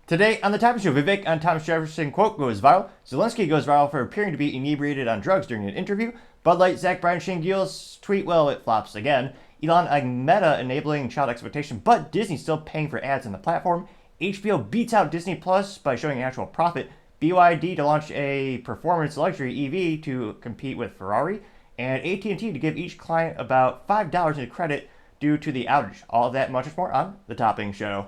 Today on the Topping Show, Vivek on Thomas Jefferson Quote goes viral. Zelenskyy goes viral for appearing to be inebriated on drugs during an interview. Light Zach Bryan Gillis tweet, well, it flops again. Elon on Meta enabling child exploitation, but Disney still paying for ads on the platform. HBO beats out Disney Plus by showing actual profit. BYD to launch a performance luxury EV to compete with Ferrari. And AT&T to give each client about $5 in credit due to the outage. All of that and much more on The Topping Show.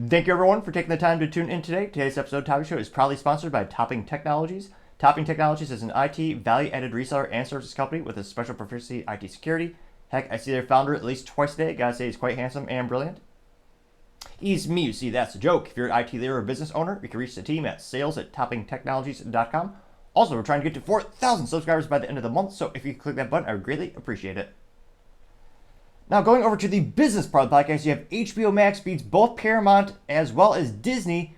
Thank you everyone for taking the time to tune in today. Today's episode of Topping Show is proudly sponsored by Topping Technologies. Topping Technologies is an IT value-added reseller and services company with a special proficiency IT security. Heck, I see their founder at least twice a day. Gotta say he's quite handsome and brilliant. He's me, you see, that's a joke. If you're an IT leader or business owner, you can reach the team at sales@toppingtechnologies.com. Also, we're trying to get to 4,000 subscribers by the end of the month, so if you click that button, I would greatly appreciate it. Now, going over to the business part of the podcast, you have HBO Max beats both Paramount as well as Disney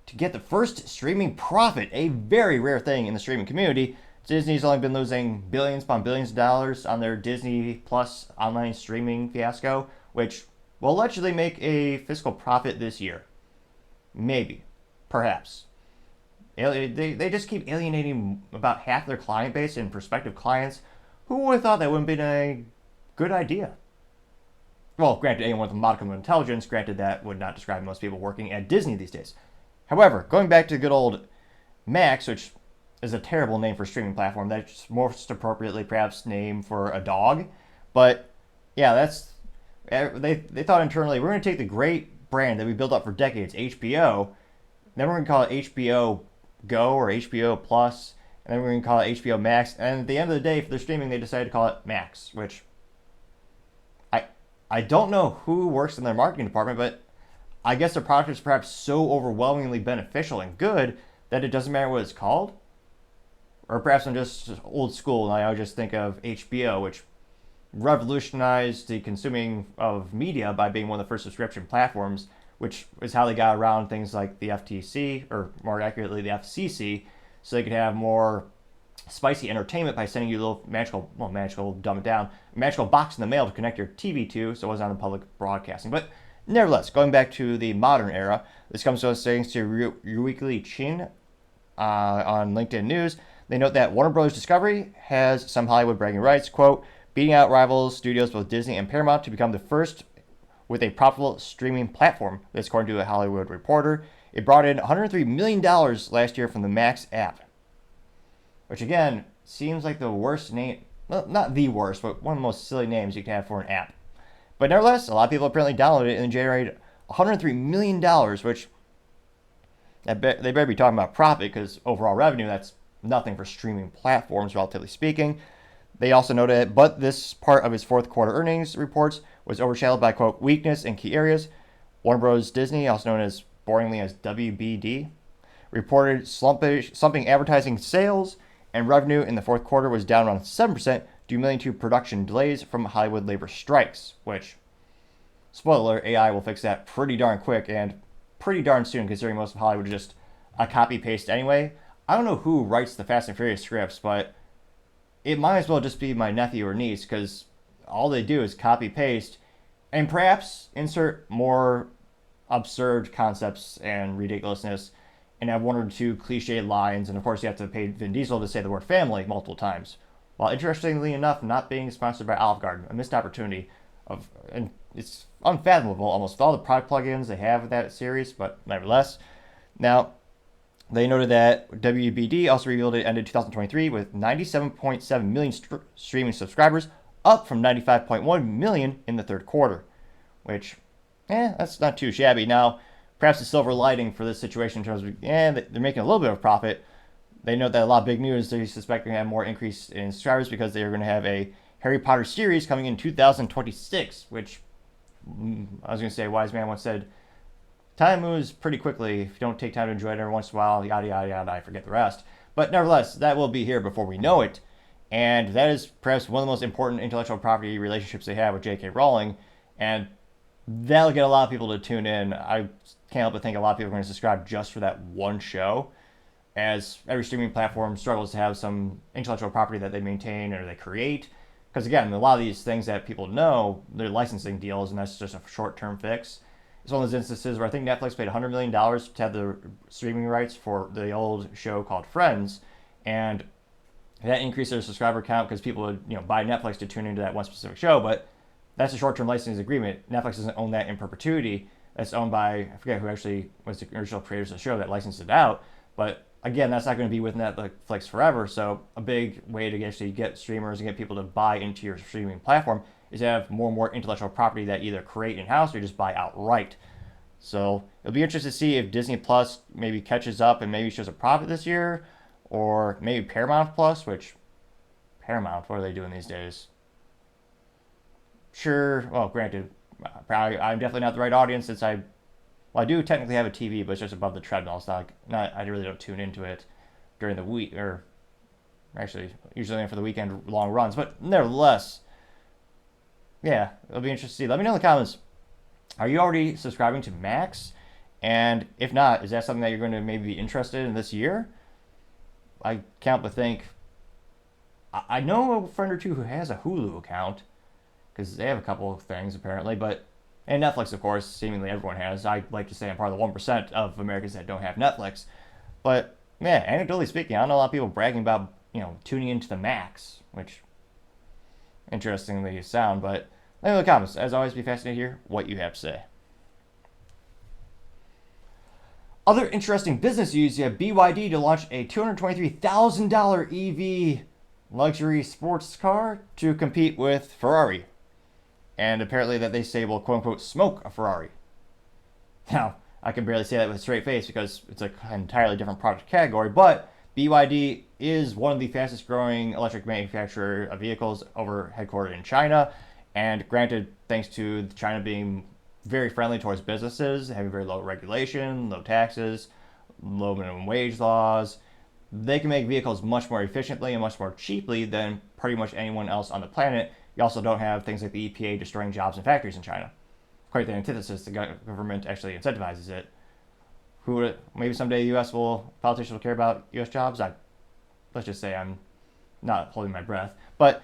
to get the first streaming profit, a very rare thing in the streaming community. Disney's only been losing billions upon billions of dollars on their Disney Plus online streaming fiasco, which will allegedly make a fiscal profit this year. Maybe. Perhaps. They just keep alienating about half their client base and prospective clients. Who would have thought that wouldn't have been a good idea? Well, granted, anyone with a modicum of intelligence, granted that would not describe most people working at Disney these days. However, going back to good old Max, which is a terrible name for a streaming platform, that's most appropriately perhaps named for a dog. But yeah, they thought internally, we're going to take the great brand that we built up for decades, HBO, then we're going to call it HBO Go or HBO Plus, and then we're going to call it HBO Max. And at the end of the day, for their streaming, they decided to call it Max, which I don't know who works in their marketing department, but I guess their product is perhaps so overwhelmingly beneficial and good that it doesn't matter what it's called. Or perhaps I'm just old school and I just think of HBO, which revolutionized the consuming of media by being one of the first subscription platforms, which is how they got around things like the FTC, or more accurately, the FCC, so they could have more spicy entertainment by sending you a little magical, dumb it down, magical box in the mail to connect your TV to, so it wasn't on the public broadcasting. But nevertheless, going back to the modern era, this comes to us thanks to Ruikli Chin on LinkedIn News. They note that Warner Bros. Discovery has some Hollywood bragging rights, quote, beating out rivals studios both Disney and Paramount to become the first with a profitable streaming platform. That's according to a Hollywood Reporter. It brought in $103 million last year from the Max app, which again seems like the worst name, well, not the worst, but one of the most silly names you can have for an app. But nevertheless, a lot of people apparently downloaded it and generated $103 million, which they better be talking about profit, because overall revenue, that's nothing for streaming platforms, relatively speaking. They also noted, but this part of its fourth quarter earnings reports was overshadowed by, quote, weakness in key areas. Warner Bros. Disney, also known as boringly as WBD, reported slumping advertising sales, and revenue in the fourth quarter was down around 7%, due mainly to production delays from Hollywood labor strikes, which, spoiler alert, AI will fix that pretty darn quick and pretty darn soon, considering most of Hollywood is just a copy-paste anyway. I don't know who writes the Fast and Furious scripts, but it might as well just be my nephew or niece, because all they do is copy-paste and perhaps insert more absurd concepts and ridiculousness and have one or two cliche lines, and of course you have to pay Vin Diesel to say the word family multiple times, while interestingly enough not being sponsored by Olive Garden, a missed opportunity and it's unfathomable almost with all the product plugins they have with that series, but nevertheless. Now, they noted that WBD also revealed it ended 2023 with 97.7 million streaming subscribers, up from 95.1 million in the third quarter, which, that's not too shabby. Now, perhaps the silver lining for this situation in terms of, they're making a little bit of profit. They note that a lot of big news, they suspect they're going to have more increase in subscribers because they are going to have a Harry Potter series coming in 2026, which, I was going to say, a wise man once said, time moves pretty quickly if you don't take time to enjoy it every once in a while, yada, yada, yada, I forget the rest. But nevertheless, that will be here before we know it. And that is perhaps one of the most important intellectual property relationships they have with J.K. Rowling. And that'll get a lot of people to tune in. I can't help but think a lot of people are going to subscribe just for that one show. as every streaming platform struggles to have some intellectual property that they maintain or they create. Because again, a lot of these things that people know, they're licensing deals, and that's just a short-term fix. It's one of those instances where I think Netflix paid $100 million to have the streaming rights for the old show called Friends, and that increased their subscriber count because people would buy Netflix to tune into that one specific show. But that's a short-term licensing agreement. Netflix doesn't own that in perpetuity. That's owned by, I forget who actually was the original creators of the show that licensed it out. But again, that's not going to be with Netflix forever. So a big way to actually get streamers and get people to buy into your streaming platform is to have more and more intellectual property that either create in-house or just buy outright. So it'll be interesting to see if Disney Plus maybe catches up and maybe shows a profit this year, or maybe Paramount Plus, which Paramount, what are they doing these days? Sure, well, granted, probably I'm definitely not the right audience since I do technically have a TV, but it's just above the treadmill. It's not I really don't tune into it during the week, or actually usually for the weekend long runs. But nevertheless, yeah, it'll be interesting to see. Let me know in the comments. Are you already subscribing to Max? And if not, is that something that you're going to maybe be interested in this year? I can't but think. I know a friend or two who has a Hulu account because they have a couple of things apparently, but. And Netflix, of course, seemingly everyone has. I like to say I'm part of the 1% of Americans that don't have Netflix. But, yeah, anecdotally speaking, I know a lot of people bragging about, tuning into the Max, which, interestingly sound. But let me know in the comments. As always, be fascinated to hear what you have to say. Other interesting business news, you have BYD to launch a $223,000 EV luxury sports car to compete with Ferrari. And apparently that they say will quote-unquote smoke a Ferrari. Now, I can barely say that with a straight face because it's an entirely different product category, but BYD is one of the fastest growing electric manufacturer of vehicles headquartered in China. And granted, thanks to China being very friendly towards businesses, having very low regulation, low taxes, low minimum wage laws, they can make vehicles much more efficiently and much more cheaply than pretty much anyone else on the planet. You also don't have things like the EPA destroying jobs and factories in China. Quite the antithesis. The government actually incentivizes it. Maybe someday the U.S. politicians will care about U.S. jobs. Let's just say I'm not holding my breath. But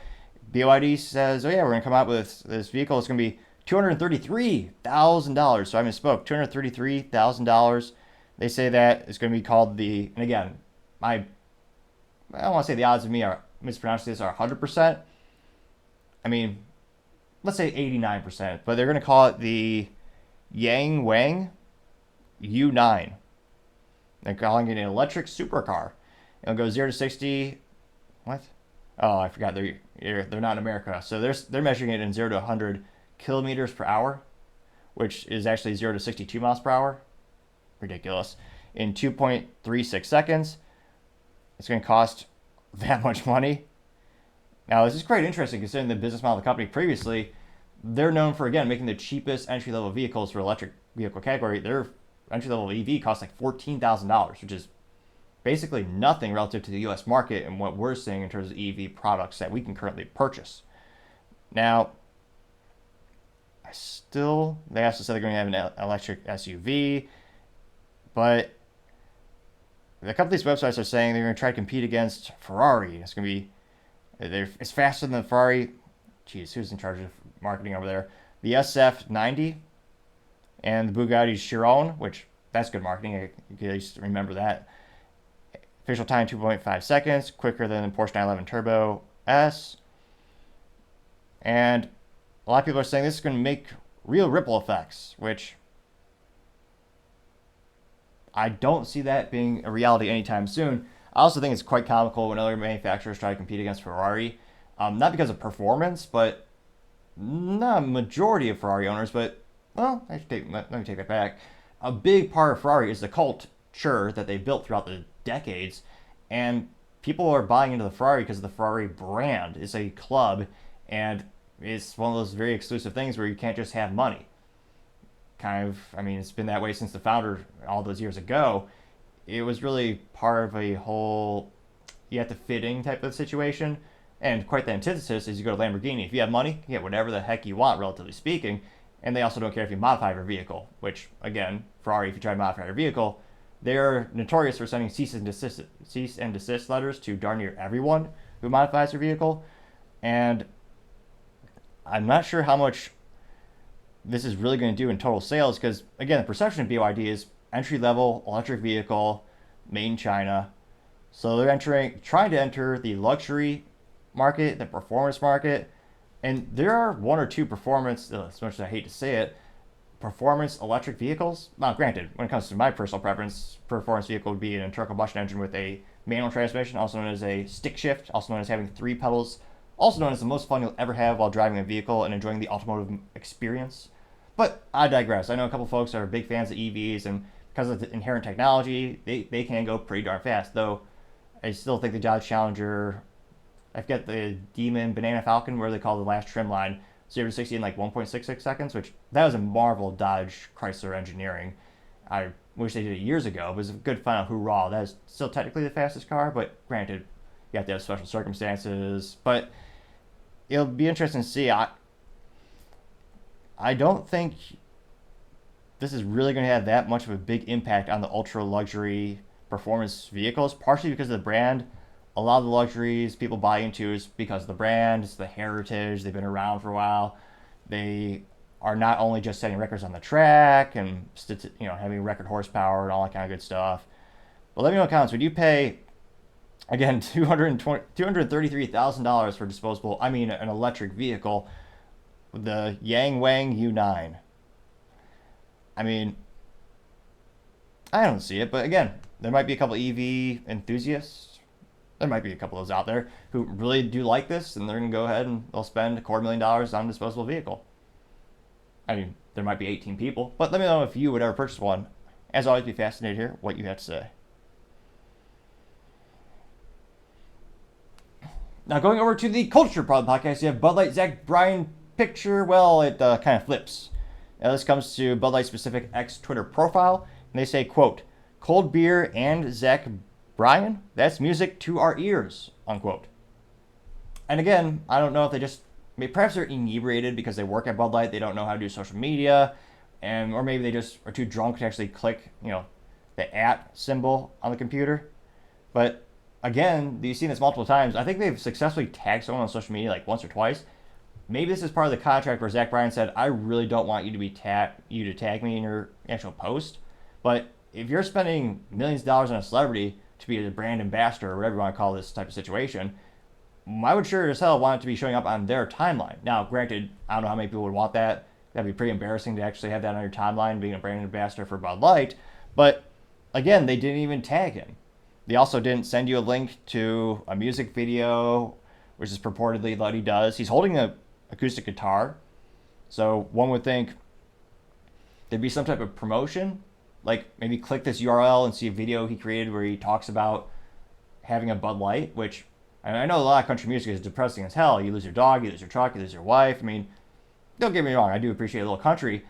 BYD says, oh yeah, we're going to come out with this vehicle. It's going to be $233,000. So I misspoke. $233,000. They say that it's going to be called and again, I don't want to say the odds of me are mispronouncing this are 100%. I mean, let's say 89%, but they're going to call it the Yang Wang U9. They're calling it an electric supercar. It'll go 0 to 60. What? Oh, I forgot. They're not in America, so they're measuring it in 0 to 100 kilometers per hour, which is actually 0 to 62 miles per hour. Ridiculous. In 2.36 seconds. It's going to cost that much money. Now, this is quite interesting considering the business model of the company previously. They're known for, again, making the cheapest entry-level vehicles for electric vehicle category. Their entry-level EV costs like $14,000, which is basically nothing relative to the U.S. market and what we're seeing in terms of EV products that we can currently purchase. Now, they also said they're going to have an electric SUV, but a couple of these websites are saying they're going to try to compete against Ferrari. It's going to be it's faster than the Ferrari. Jeez, who's in charge of marketing over there? The SF90 and the Bugatti Chiron, which that's good marketing. You can at least remember that. Official time 2.5 seconds, quicker than the Porsche 911 Turbo S. And a lot of people are saying this is going to make real ripple effects, which I don't see that being a reality anytime soon. I also think it's quite comical when other manufacturers try to compete against Ferrari. Not because of performance, but not a majority of Ferrari owners, but, well, let me take that back. A big part of Ferrari is the culture that they built throughout the decades, and people are buying into the Ferrari because of the Ferrari brand. It's a club, and it's one of those very exclusive things where you can't just have money. It's been that way since the founder all those years ago. It was really part of a whole, you have to fit in type of situation. And quite the antithesis is you go to Lamborghini. If you have money, you get whatever the heck you want, relatively speaking. And they also don't care if you modify your vehicle, which, again, Ferrari, if you try to modify your vehicle, They're notorious for sending cease and desist letters to darn near everyone who modifies their vehicle. And I'm not sure how much this is really going to do in total sales because, again, the perception of BYD is entry-level electric vehicle made in China. So they're trying to enter the luxury market, the performance market, and there are one or two performance, as much as I hate to say it, performance electric vehicles. Now, granted, when it comes to my personal preference, performance vehicle would be an internal combustion engine with a manual transmission, also known as a stick shift, also known as having 3 pedals, also known as the most fun you'll ever have while driving a vehicle and enjoying the automotive experience. But I digress. I know a couple folks are big fans of EVs, and because of the inherent technology, they can go pretty darn fast. Though I still think the Dodge Challenger, I forget the Demon Banana Falcon, where they call the last trim line, 0 to 60 in like 1.66 seconds, which that was a marvel of Dodge Chrysler engineering. I wish they did it years ago. It was a good final hoorah. That is still technically the fastest car, but granted, you have to have special circumstances. But it'll be interesting to see. I don't think this is really going to have that much of a big impact on the ultra luxury performance vehicles, partially because of the brand. A lot of the luxuries people buy into is because of the brand, it's the heritage, they've been around for a while. They are not only just setting records on the track and having record horsepower and all that kind of good stuff. But let me know in the comments, would you pay, again, $233,000 for an electric vehicle, the Yang Wang U9? I mean, I don't see it, but again, there might be a couple EV enthusiasts. There might be a couple of those out there who really do like this, and they're going to go ahead and they'll spend $250,000 on a disposable vehicle. I mean, there might be 18 people, but let me know if you would ever purchase one. As always, be fascinated to hear what you have to say. Now, going over to the Culture Problem podcast, you have Bud Light Zach Bryan picture. Well, it kind of flips. Now, this comes to Bud Light specific X Twitter profile, and they say, quote, "Cold beer and Zach Bryan, that's music to our ears," unquote. And again, I don't know if perhaps they're inebriated because they work at Bud Light, they don't know how to do social media, or maybe they just are too drunk to actually click, the @ symbol on the computer. But again, you've seen this multiple times. I think they've successfully tagged someone on social media like once or twice. Maybe this is part of the contract where Zach Bryan said, "I really don't want you to tag me in your actual post." But if you're spending millions of dollars on a celebrity to be a brand ambassador or whatever you want to call this type of situation, I would sure as hell want it to be showing up on their timeline. Now, granted, I don't know how many people would want that. That'd be pretty embarrassing to actually have that on your timeline, being a brand ambassador for Bud Light. But again, they didn't even tag him. They also didn't send you a link to a music video, which is purportedly what he does. He's holding an acoustic guitar. So one would think there'd be some type of promotion. Like maybe click this URL and see a video he created where he talks about having a Bud Light, which I know a lot of country music is depressing as hell. You lose your dog, you lose your truck, you lose your wife. I mean, don't get me wrong, I do appreciate a little country.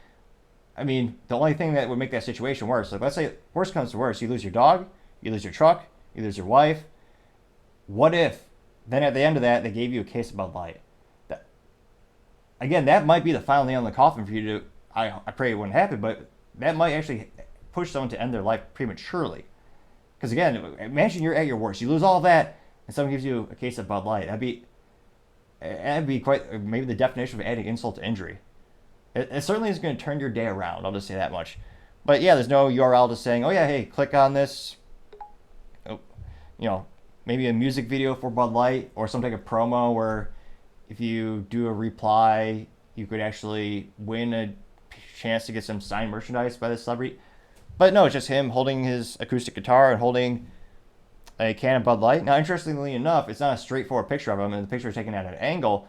I mean, the only thing that would make that situation worse, like let's say worst comes to worst, you lose your dog, you lose your truck, you lose your wife. What if then at the end of that they gave you a case of Bud Light? Again, that might be the final nail in the coffin for you to, I pray it wouldn't happen, but that might actually push someone to end their life prematurely. Because again, imagine you're at your worst. You lose all that, and someone gives you a case of Bud Light. That'd be quite, maybe the definition of adding insult to injury. It certainly is going to turn your day around. I'll just say that much. But yeah, there's no URL just saying, oh yeah, hey, click on this. Maybe a music video for Bud Light or some type of promo where if you do a reply, you could actually win a chance to get some signed merchandise by the celebrity. But no, it's just him holding his acoustic guitar and holding a can of Bud Light. Now, interestingly enough, it's not a straightforward picture of him, and the picture is taken at an angle,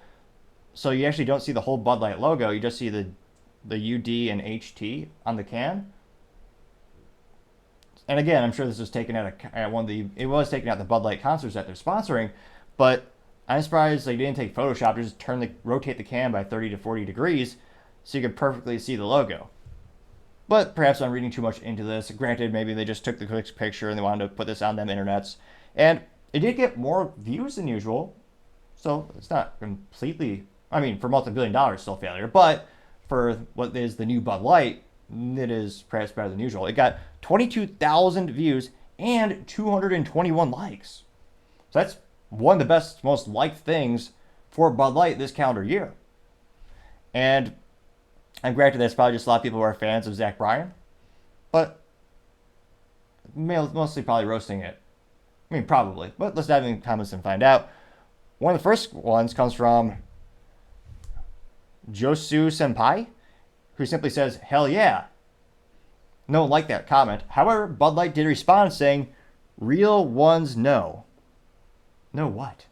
so you actually don't see the whole Bud Light logo. You just see the UD and HT on the can. And again, I'm sure this was taken at it was taken at the Bud Light concerts that they're sponsoring, but I'm surprised they didn't take Photoshop to just rotate the can by 30 to 40 degrees so you could perfectly see the logo. But perhaps I'm reading too much into this. Granted, maybe they just took the quick picture and they wanted to put this on them internets. And it did get more views than usual. So it's not completely, for multi-billion dollars, still a failure. But for what is the new Bud Light, it is perhaps better than usual. It got 22,000 views and 221 likes. So that's one of the best, most liked things for Bud Light this calendar year. And I'm granted that's probably just a lot of people who are fans of Zach Bryan, but mostly probably roasting it. I mean, probably. But let's dive into the comments and find out. One of the first ones comes from Josu Senpai, who simply says, "Hell yeah." No one liked that comment. However, Bud Light did respond saying, "Real ones know." Know what?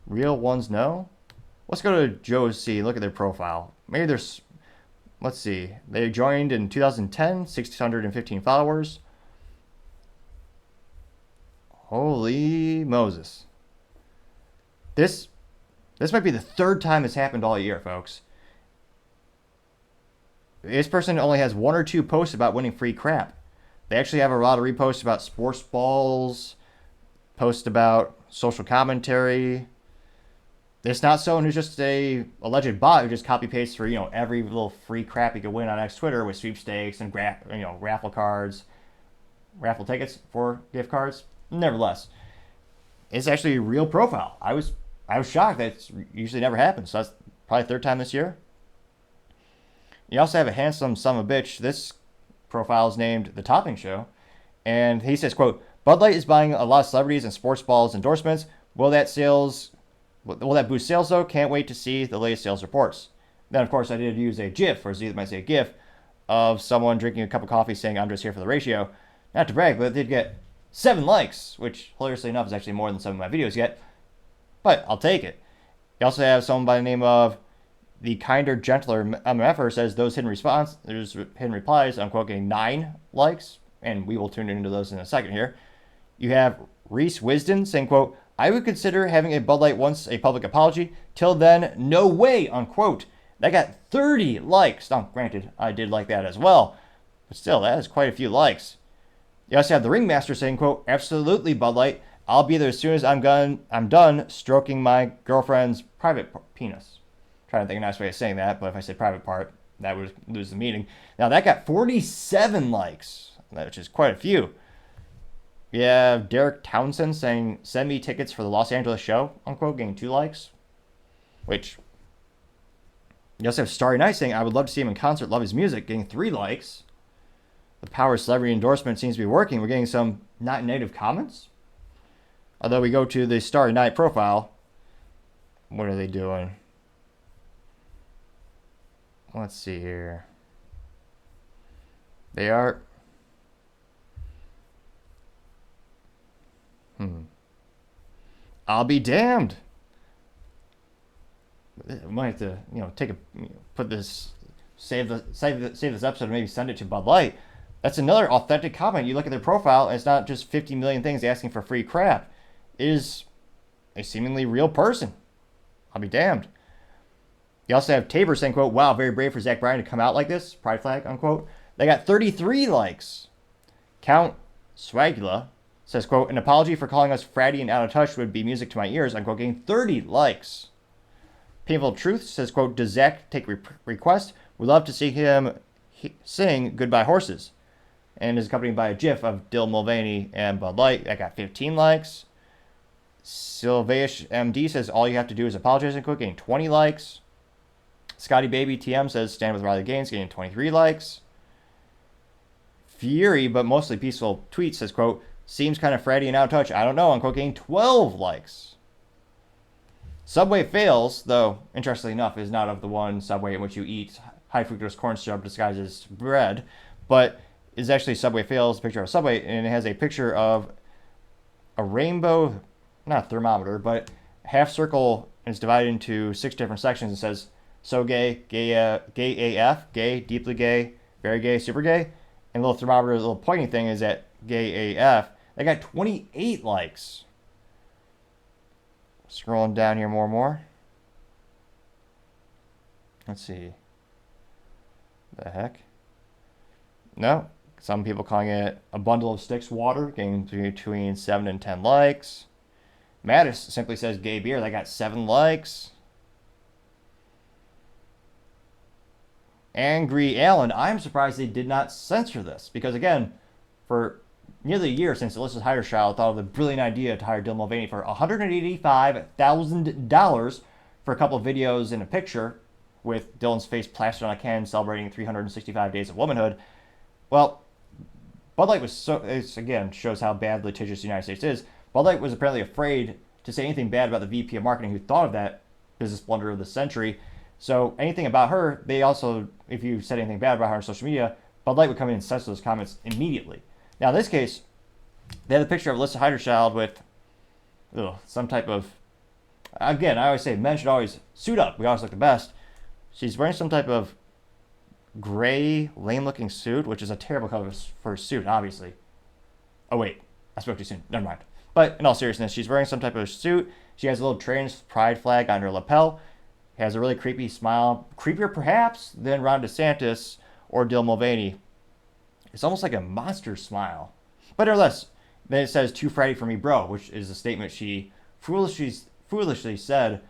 Real ones know? Let's go to Josie and look at their profile. Maybe there's, let's see. They joined in 2010, 615 followers. Holy Moses. This might be the third time this happened all year, folks. This person only has one or two posts about winning free crap. They actually have a lot of reposts about sports balls, posts about social commentary. It's not someone who's just a alleged bot who just copy pastes for every little free crap you could win on X Twitter with sweepstakes and raffle cards, raffle tickets for gift cards. Nevertheless, it's actually a real profile. I was shocked that it usually never happens. So that's probably third time this year. You also have a handsome son of a bitch. This profile is named The Topping Show. And he says, quote, "Bud Light is buying a lot of celebrities and sports balls endorsements. Will that boost sales though? Can't wait to see the latest sales reports." Then of course I did use a GIF, or as you might say a GIF, of someone drinking a cup of coffee saying, "I'm just here for the ratio." Not to brag, but it did get 7 likes, which hilariously enough is actually more than some of my videos get. But I'll take it. You also have someone by the name of The Kinder, Gentler MFer says there's hidden replies, unquote, getting 9 likes, and we will tune into those in a second here. You have Reese Wisden saying, quote, "I would consider having a Bud Light once a public apology. Till then, no way," unquote. That got 30 likes. Now, granted, I did like that as well, but still, that is quite a few likes. You also have the Ringmaster saying, quote, "Absolutely, Bud Light. I'll be there as soon as I'm done stroking my girlfriend's private penis." Trying to think of a nice way of saying that, but if I say private part, that would lose the meaning. Now, that got 47 likes, which is quite a few. You have Derek Townsend saying, "Send me tickets for the Los Angeles show," unquote, getting 2 likes. Which, you also have Starry Night saying, "I would love to see him in concert, love his music," getting 3 likes. The power of celebrity endorsement seems to be working. We're getting some not negative comments. Although we go to the Starry Night profile, what are they doing? Let's see here. They are... I'll be damned. We might have to, save this episode and maybe send it to Bud Light. That's another authentic comment. You look at their profile, and it's not just 50 million things asking for free crap. It is a seemingly real person. I'll be damned. You also have Tabor saying, quote, "Wow, very brave for Zach Bryan to come out like this. Pride flag," unquote. They got 33 likes. Count Swagula says, quote, "An apology for calling us fratty and out of touch would be music to my ears," unquote, getting 30 likes. Painful Truth says, quote, "Does Zach take request? We'd love to see him sing Goodbye Horses," and is accompanied by a GIF of Dill Mulvaney and Bud Light. That got 15 likes. Sylvaish MD says, "All you have to do is apologize," and quote, getting 20 likes. Scotty Baby TM says, "Stand with Riley Gaines," getting 23 likes. Fury, but mostly peaceful tweet says, quote, "Seems kind of fratty and out of touch. I don't know," unquote, getting 12 likes. Subway Fails, though, interestingly enough, is not of the one Subway in which you eat high fructose corn syrup disguised as bread, but is actually Subway Fails, a picture of Subway, and it has a picture of a rainbow, not a thermometer, but half circle, and it's divided into 6 different sections. It says, "So gay, gay AF, gay, deeply gay, very gay, super gay," and the little thermometer, the little pointing thing is at gay AF. They got 28 likes. Scrolling down here more and more. Let's see. The heck? No. Some people calling it a bundle of sticks water, getting between 7 and 10 likes. Mattis simply says gay beer. They got 7 likes. Angry Elon, I'm surprised they did not censor this because, again, for nearly a year since Alyssa Heiderschile thought of the brilliant idea to hire Dylan Mulvaney for $185,000 for a couple of videos and a picture with Dylan's face plastered on a can celebrating 365 days of womanhood. Well, Bud Light was so, it again shows how bad litigious the United States is. Bud Light was apparently afraid to say anything bad about the VP of marketing who thought of that business blunder of the century. So anything about her, they also, if you said anything bad about her on social media, Bud Light would come in and censor those comments immediately. Now, in this case, they had a picture of Alyssa Heiderschile with some type of, again, I always say men should always suit up. We always look the best. She's wearing some type of gray, lame-looking suit, which is a terrible color for a suit, obviously. Oh, wait. I spoke too soon. Never mind. But in all seriousness, she's wearing some type of suit. She has a little trans pride flag on her lapel. Has a really creepy smile. Creepier, perhaps, than Ron DeSantis or Dylan Mulvaney. It's almost like a monster smile. But nevertheless, then it says, "Too Friday for me, bro," which is a statement she foolishly said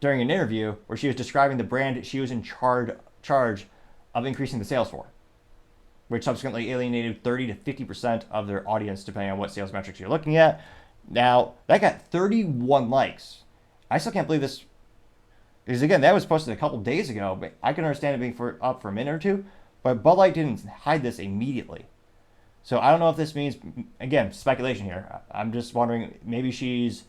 during an interview where she was describing the brand she was in charge of increasing the sales for, which subsequently alienated 30 to 50% of their audience, depending on what sales metrics you're looking at. Now, that got 31 likes. I still can't believe this, because again, that was posted a couple days ago, but I can understand it being up for a minute or two, but Bud Light didn't hide this immediately. So I don't know if this means, again, speculation here. I'm just wondering, maybe she's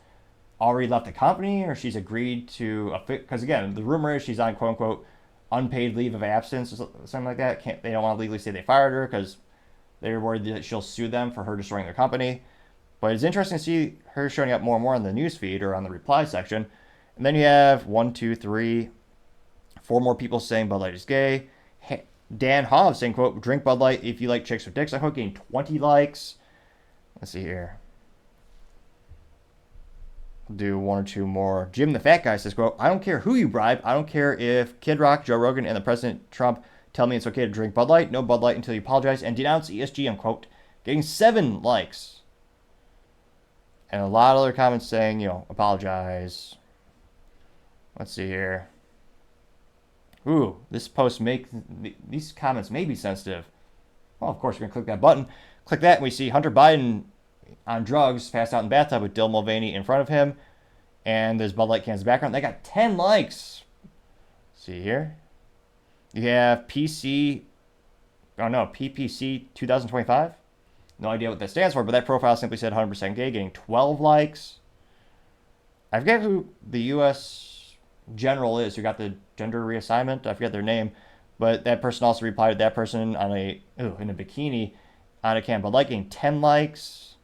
already left the company or she's agreed to, because again, the rumor is she's on quote unquote unpaid leave of absence or something like that. They don't want to legally say they fired her because they're worried that she'll sue them for her destroying their company. But it's interesting to see her showing up more and more on the news feed or on the reply section. And then you have 4 more people saying Bud Light is gay. Dan Hobbs saying, quote, "Drink Bud Light if you like chicks with dicks." I hope getting 20 likes. Let's see here. We'll do 1 or 2 more. Jim the Fat Guy says, quote, "I don't care who you bribe. I don't care if Kid Rock, Joe Rogan, and the President Trump tell me it's okay to drink Bud Light. No Bud Light until you apologize and denounce ESG," unquote. Getting 7 likes. And a lot of other comments saying, apologize. Let's see here. Ooh, these comments may be sensitive. Well, of course, we're going to click that button. Click that, and we see Hunter Biden on drugs, passed out in the bathtub with Dylan Mulvaney in front of him. And there's Bud Light cans in the background. They got 10 likes. See here. You have PPC 2025. No idea what that stands for, but that profile simply said 100% gay, getting 12 likes. I forget who the U.S. general is who got the gender reassignment. I forget their name, but that person also replied to that person on in a bikini on a can, but liking 10 likes.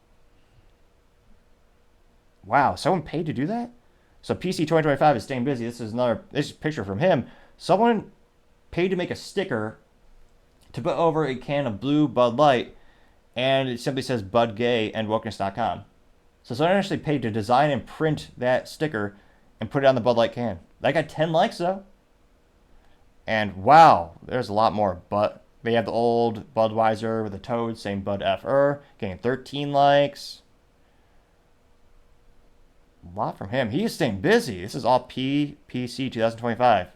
Wow, someone paid to do that? So PC 2025 is staying busy. This is a picture from him. Someone paid to make a sticker to put over a can of blue Bud Light, and it simply says Bud Gay and Wokeness.com. So someone actually paid to design and print that sticker and put it on the Bud Light can. That got 10 likes though. And wow, there's a lot more. But they have the old Budweiser with a toad saying Bud F-er, getting 13 likes. A lot from him. He is staying busy. This is all PPC 2025.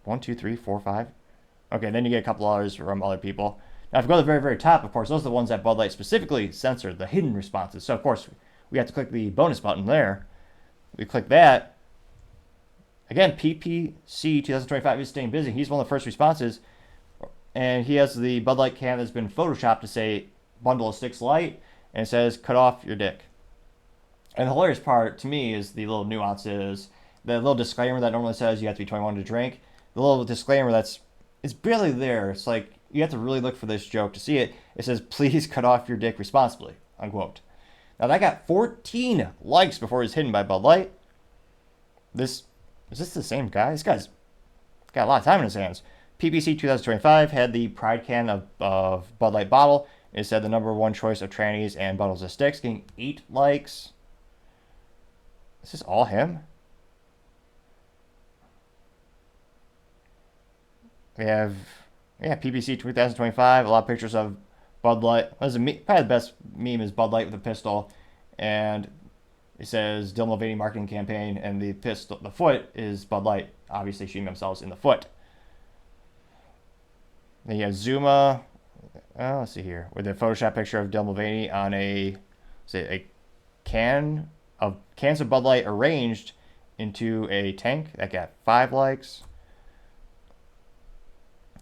1, 2, 3, 4, 5. Okay, then you get a couple others from other people. Now, if you go to the very, very top, of course, those are the ones that Bud Light specifically censored, the hidden responses. So, of course, we have to click the bonus button there. We click that. Again, PPC 2025 is staying busy. He's one of the first responses. And he has the Bud Light can that's been photoshopped to say bundle of sticks light. And it says cut off your dick. And the hilarious part to me is the little nuances. The little disclaimer that normally says you have to be 21 to drink. The little disclaimer it's barely there. It's like you have to really look for this joke to see it. It says, "Please cut off your dick responsibly," unquote. Now that got 14 likes before it was hidden by Bud Light. Is this the same guy? This guy's got a lot of time in his hands. PPC 2025 had the Pride can of Bud Light bottle. It said the number 1 choice of trannies and bundles of sticks, getting 8 likes. Is this all him? We have, PPC 2025, a lot of pictures of Bud Light. Probably the best meme is Bud Light with a pistol, and it says Dylan Mulvaney marketing campaign, and the foot is Bud Light, obviously shooting themselves in the foot. Then you have Zuma. Oh, let's see here. With a Photoshop picture of Dylan Mulvaney on a cans of Bud Light arranged into a tank. That got 5 likes.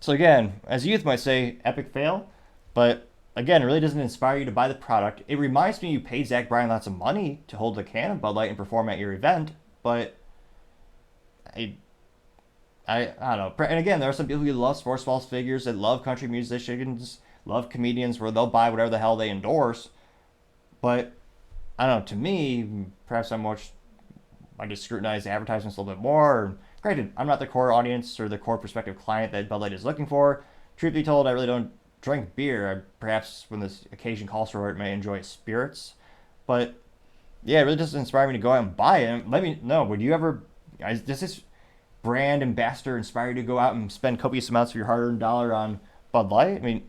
So again, as youth might say, epic fail. But again, it really doesn't inspire you to buy the product. It reminds me you paid Zach Bryan lots of money to hold a can of Bud Light and perform at your event. But I don't know. And again, there are some people who love sports false figures, that love country musicians, love comedians, where they'll buy whatever the hell they endorse. But I don't know. To me, perhaps I just scrutinize advertisements a little bit more. Granted, I'm not the core audience or the core prospective client that Bud Light is looking for. Truth be told, I really don't drink beer. Perhaps when this occasion calls for it, may enjoy spirits. But yeah, it really doesn't inspire me to go out and buy it. Let me know. Would you ever? Does this brand ambassador inspire you to go out and spend copious amounts of your hard-earned dollar on Bud Light? I mean,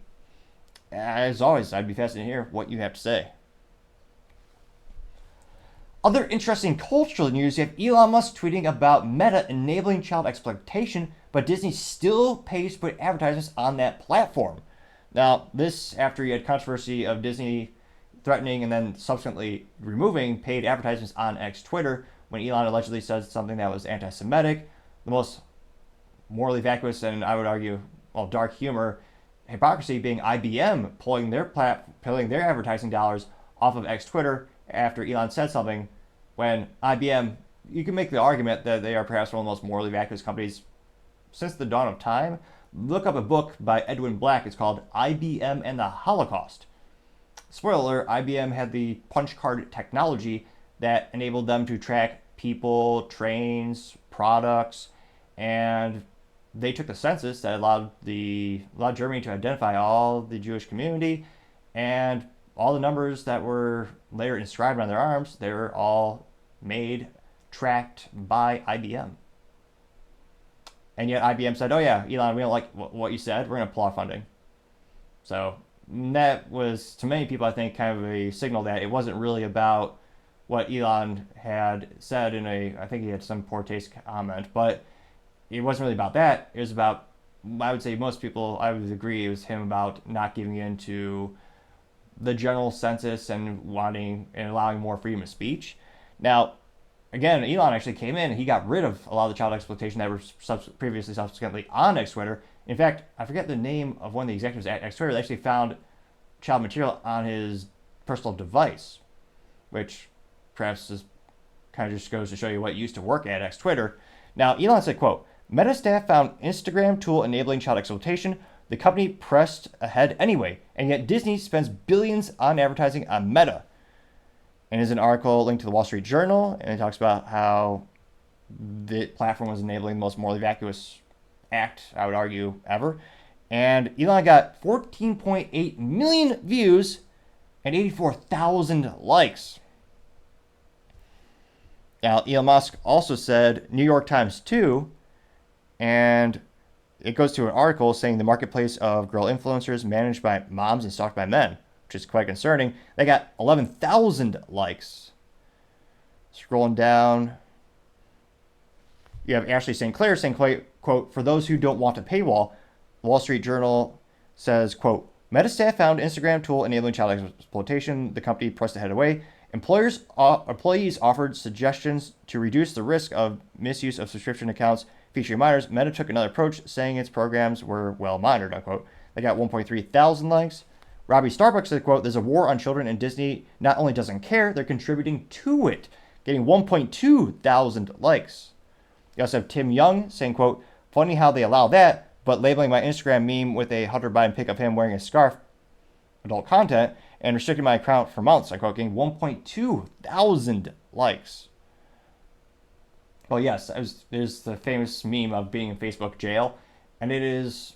as always, I'd be fascinated to hear what you have to say. Other interesting cultural news, you have Elon Musk tweeting about Meta enabling child exploitation, but Disney still pays to put advertisements on that platform. Now, this after you had controversy of Disney threatening and then subsequently removing paid advertisements on X Twitter when Elon allegedly said something that was anti-Semitic. The most morally vacuous and I would argue, dark humor, hypocrisy being IBM pulling their advertising dollars off of X Twitter after Elon said something, when IBM, you can make the argument that they are perhaps one of the most morally vacuous companies since the dawn of time. Look up a book by Edwin Black. It's called IBM and the Holocaust. Spoiler alert, IBM had the punch card technology that enabled them to track people, trains, products, and they took the census that allowed Germany to identify all the Jewish community, and all the numbers that were later inscribed on their arms, they were all tracked by IBM. And yet IBM said, oh yeah, Elon, we don't like what you said, we're going to pull our funding. So that was, to many people, I think, kind of a signal that it wasn't really about what Elon had said I think he had some poor taste comment, but it wasn't really about that. It was about, I would say most people, I would agree, it was him about not giving in to the general census and wanting and allowing more freedom of speech. Now, again, Elon actually came in and he got rid of a lot of the child exploitation that were previously subsequently on X Twitter. In fact, I forget the name of one of the executives at X Twitter that actually found child material on his personal device, which perhaps kind of just goes to show you what used to work at X Twitter. Now, Elon said, quote, Meta staff found Instagram tool enabling child exploitation. The company pressed ahead anyway, and yet Disney spends billions on advertising on Meta. And there's an article linked to the Wall Street Journal, and it talks about how the platform was enabling the most morally vacuous act, I would argue, ever. And Elon got 14.8 million views and 84,000 likes. Now, Elon Musk also said New York Times too, and it goes to an article saying the marketplace of girl influencers managed by moms and stalked by men, which is quite concerning. They got 11,000 likes. Scrolling down, you have Ashley St. Clair saying, quote, for those who don't want a paywall, Wall Street Journal says, quote, Meta staff found Instagram tool enabling child exploitation. The company pressed ahead away. Employees offered suggestions to reduce the risk of misuse of subscription accounts featuring minors. Meta took another approach, saying its programs were well monitored, unquote. They got 1.3 thousand likes. Robbie Starbucks said, quote, there's a war on children and Disney not only doesn't care, they're contributing to it, getting 1.2 thousand likes. You also have Tim Young saying, quote, funny how they allow that, but labeling my Instagram meme with a Hunter Biden pic of him wearing a scarf, adult content, and restricting my account for months, unquote, getting 1.2 thousand likes. Well, yes, there's the famous meme of being in Facebook jail, and it is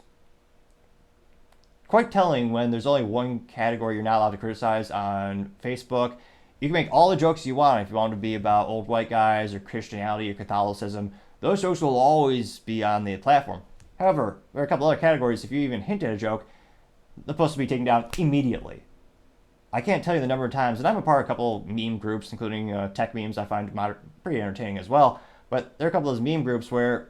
quite telling when there's only one category you're not allowed to criticize on Facebook. You can make all the jokes you want if you want to be about old white guys or Christianity or Catholicism. Those jokes will always be on the platform. However, there are a couple other categories. If you even hint at a joke, they're supposed to be taken down immediately. I can't tell you the number of times, and I'm a part of a couple meme groups, including tech memes I find pretty entertaining as well. But there are a couple of those meme groups where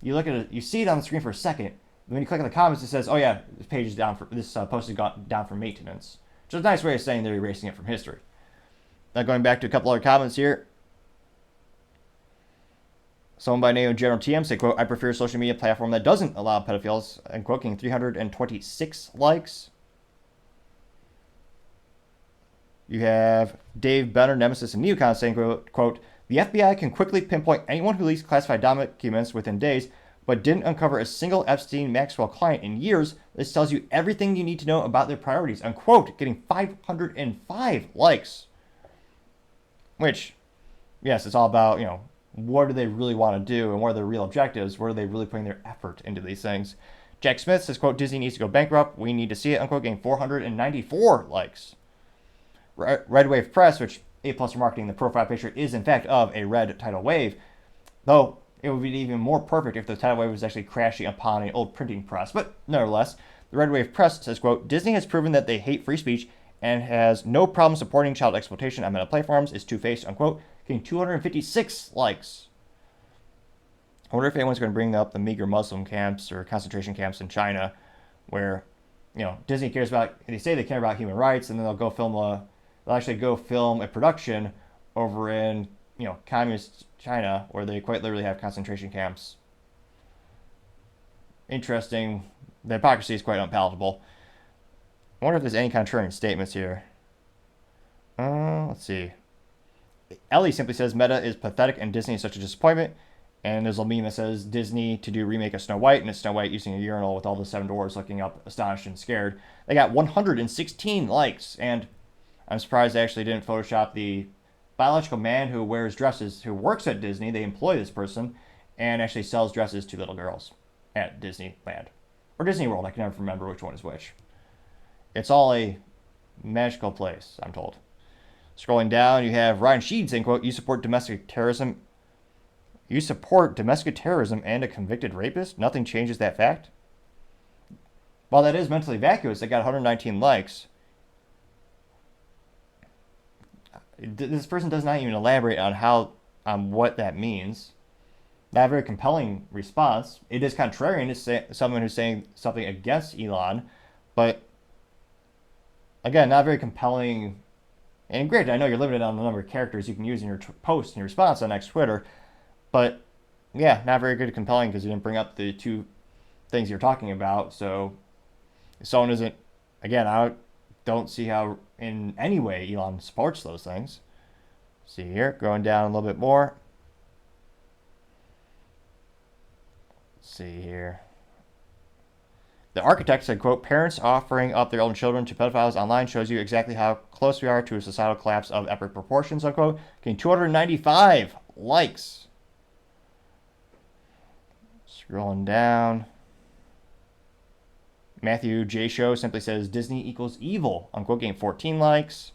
you look at it, you see it on the screen for a second, When you click on the comments, it says, oh yeah, this page is down for, this post has gone down for maintenance. Which is a nice way of saying they're erasing it from history. Now going back to a couple other comments here. Someone by name of General TM said, quote, I prefer a social media platform that doesn't allow pedophiles, and quote, getting 326 likes. You have Dave Benner, Nemesis, and Neocon saying, quote, the FBI can quickly pinpoint anyone who leaks classified documents within days, but didn't uncover a single Epstein-Maxwell client in years. This tells you everything you need to know about their priorities. Unquote, getting 505 likes. Which, yes, it's all about, you know, what do they really want to do and what are their real objectives? Where are they really putting their effort into these things? Jack Smith says, quote, Disney needs to go bankrupt. We need to see it, unquote, getting 494 likes. Red Wave Press, which A+ marketing, the profile picture is in fact of a red tidal wave, though it would be even more perfect if the tidal wave was actually crashing upon an old printing press. But nevertheless, the Red Wave Press says, quote, Disney has proven that they hate free speech and has no problem supporting child exploitation on meta platforms, is two-faced, unquote, getting 256 likes. I wonder if anyone's going to bring up the Uyghur Muslim camps or concentration camps in China where, you know, Disney cares about, they say they care about human rights, and then they'll actually go film a production over in, you know, communist China where they quite literally have concentration camps. Interesting. The hypocrisy is quite unpalatable. I wonder if there's any contrarian statements here. Let's see. Ellie simply says Meta is pathetic and Disney is such a disappointment. And there's a meme that says Disney to do remake of Snow White, and it's Snow White using a urinal with all the 7 dwarves looking up astonished and scared. They got 116 likes, and I'm surprised they actually didn't Photoshop the biological man who wears dresses, who works at Disney. They employ this person and actually sells dresses to little girls at Disneyland. Or Disney World, I can never remember which one is which. It's all a magical place, I'm told. Scrolling down, you have Ryan Sheed saying, quote, You support domestic terrorism and a convicted rapist? Nothing changes that fact? While that is mentally vacuous, it got 119 likes. This person does not even elaborate on what that means. Not a very compelling response. It is contrarian to someone who's saying something against Elon, but again, not very compelling. And granted, I know you're limited on the number of characters you can use in your post and your response on X Twitter, but yeah, not very good at compelling because you didn't bring up the two things you're talking about. So if someone isn't, again, I don't see how in any way Elon supports those things. See here, going down a little bit more. Let's see here. The architect said, quote, Parents offering up their own children to pedophiles online shows you exactly how close we are to a societal collapse of epic proportions, unquote. Getting 295 likes. Scrolling down. Matthew J. Show simply says, Disney equals evil, unquote, getting 14 likes.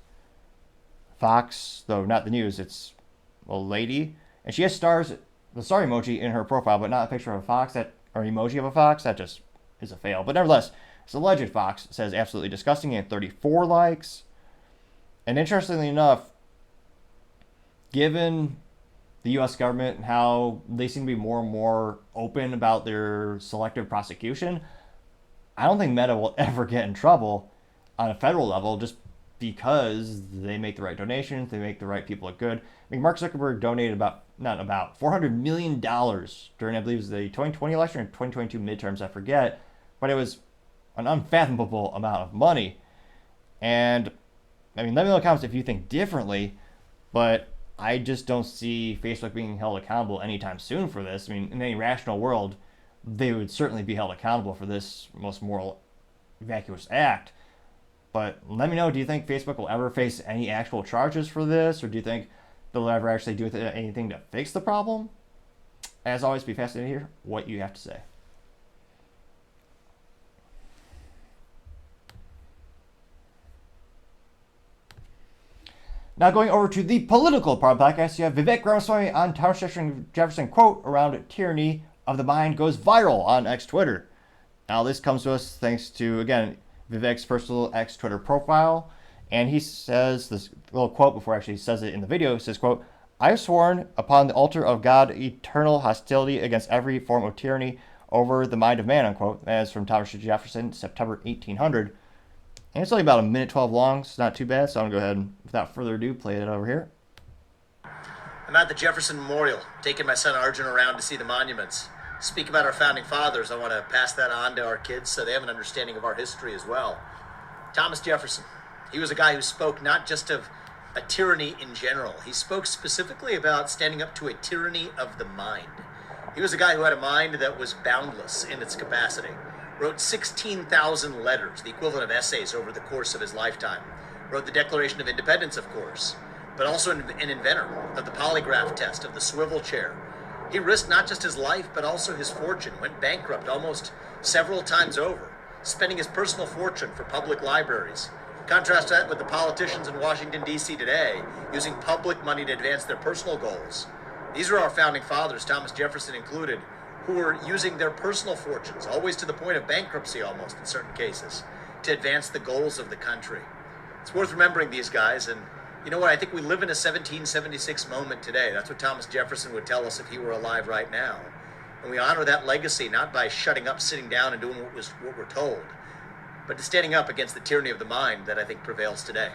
Fox, though not the news, it's a lady. And she has stars, the star emoji in her profile, but not a picture of a fox, or emoji of a fox. That just is a fail. But nevertheless, this alleged fox says absolutely disgusting and 34 likes. And interestingly enough, given the U.S. government and how they seem to be more and more open about their selective prosecution, I don't think Meta will ever get in trouble on a federal level just because they make the right donations, they make the right people look good. I mean, Mark Zuckerberg donated $400 million during, I believe, it was the 2020 election or 2022 midterms, I forget, but it was an unfathomable amount of money. And, I mean, let me know in the comments if you think differently, but I just don't see Facebook being held accountable anytime soon for this. I mean, in any rational world, they would certainly be held accountable for this most moral, vacuous act. But let me know, do you think Facebook will ever face any actual charges for this? Or do you think they'll ever actually do anything to fix the problem? As always, be fascinated to hear what you have to say. Now going over to the political part of the podcast, you have Vivek Ramaswamy on Thomas Jefferson Quote around tyranny of the mind goes viral on X Twitter. Now this comes to us thanks to, again, Vivek's personal X Twitter profile. And he says this little quote before he actually says it in the video. It says, quote, I have sworn upon the altar of God eternal hostility against every form of tyranny, over the mind of man, unquote. That's from Thomas Jefferson, September 1800. And it's only about a minute 12 long, so not too bad. So I'm going to go ahead and, without further ado, play it over here. I'm at the Jefferson Memorial, taking my son Arjun around to see the monuments. Speak about our founding fathers. I want to pass that on to our kids so they have an understanding of our history as well. Thomas Jefferson. He was a guy who spoke not just of a tyranny in general. He spoke specifically about standing up to a tyranny of the mind. He was a guy who had a mind that was boundless in its capacity. Wrote 16,000 letters, the equivalent of essays, over the course of his lifetime. Wrote the Declaration of Independence, of course, but also an inventor of the polygraph test, of the swivel chair. He risked not just his life, but also his fortune, went bankrupt almost several times over, spending his personal fortune for public libraries. Contrast that with the politicians in Washington, D.C. today, using public money to advance their personal goals. These are our founding fathers, Thomas Jefferson included, who were using their personal fortunes, always to the point of bankruptcy almost in certain cases, to advance the goals of the country. It's worth remembering these guys, and you know what? I think we live in a 1776 moment today. That's what Thomas Jefferson would tell us if he were alive right now. And we honor that legacy not by shutting up, sitting down, and doing what we're told, but to standing up against the tyranny of the mind that I think prevails today.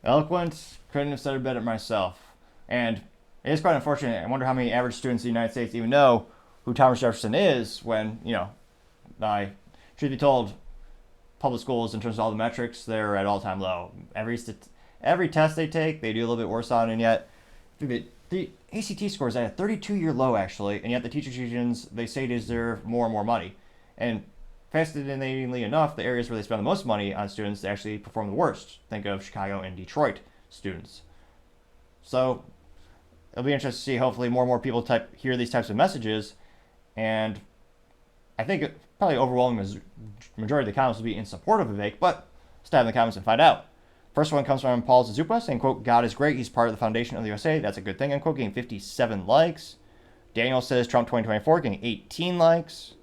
Eloquent. Couldn't have said it better myself. And it is quite unfortunate. I wonder how many average students in the United States even know who Thomas Jefferson is when, I should be told, public schools, in terms of all the metrics, they're at all-time low. Every test they take, they do a little bit worse on, and yet the ACT score is at a 32-year low, actually, and yet the teachers' unions, they say deserve more and more money. And fascinatingly enough, the areas where they spend the most money on students, they actually perform the worst. Think of Chicago and Detroit students. So it'll be interesting to see, hopefully, more and more people hear these types of messages, and I think probably overwhelming majority of the comments will be in support of Vivek, but let's dive in the comments and find out. First one comes from Paul Zazupa saying, quote, God is great. He's part of the foundation of the USA. That's a good thing, unquote, getting 57 likes. Daniel says Trump 2024, getting 18 likes.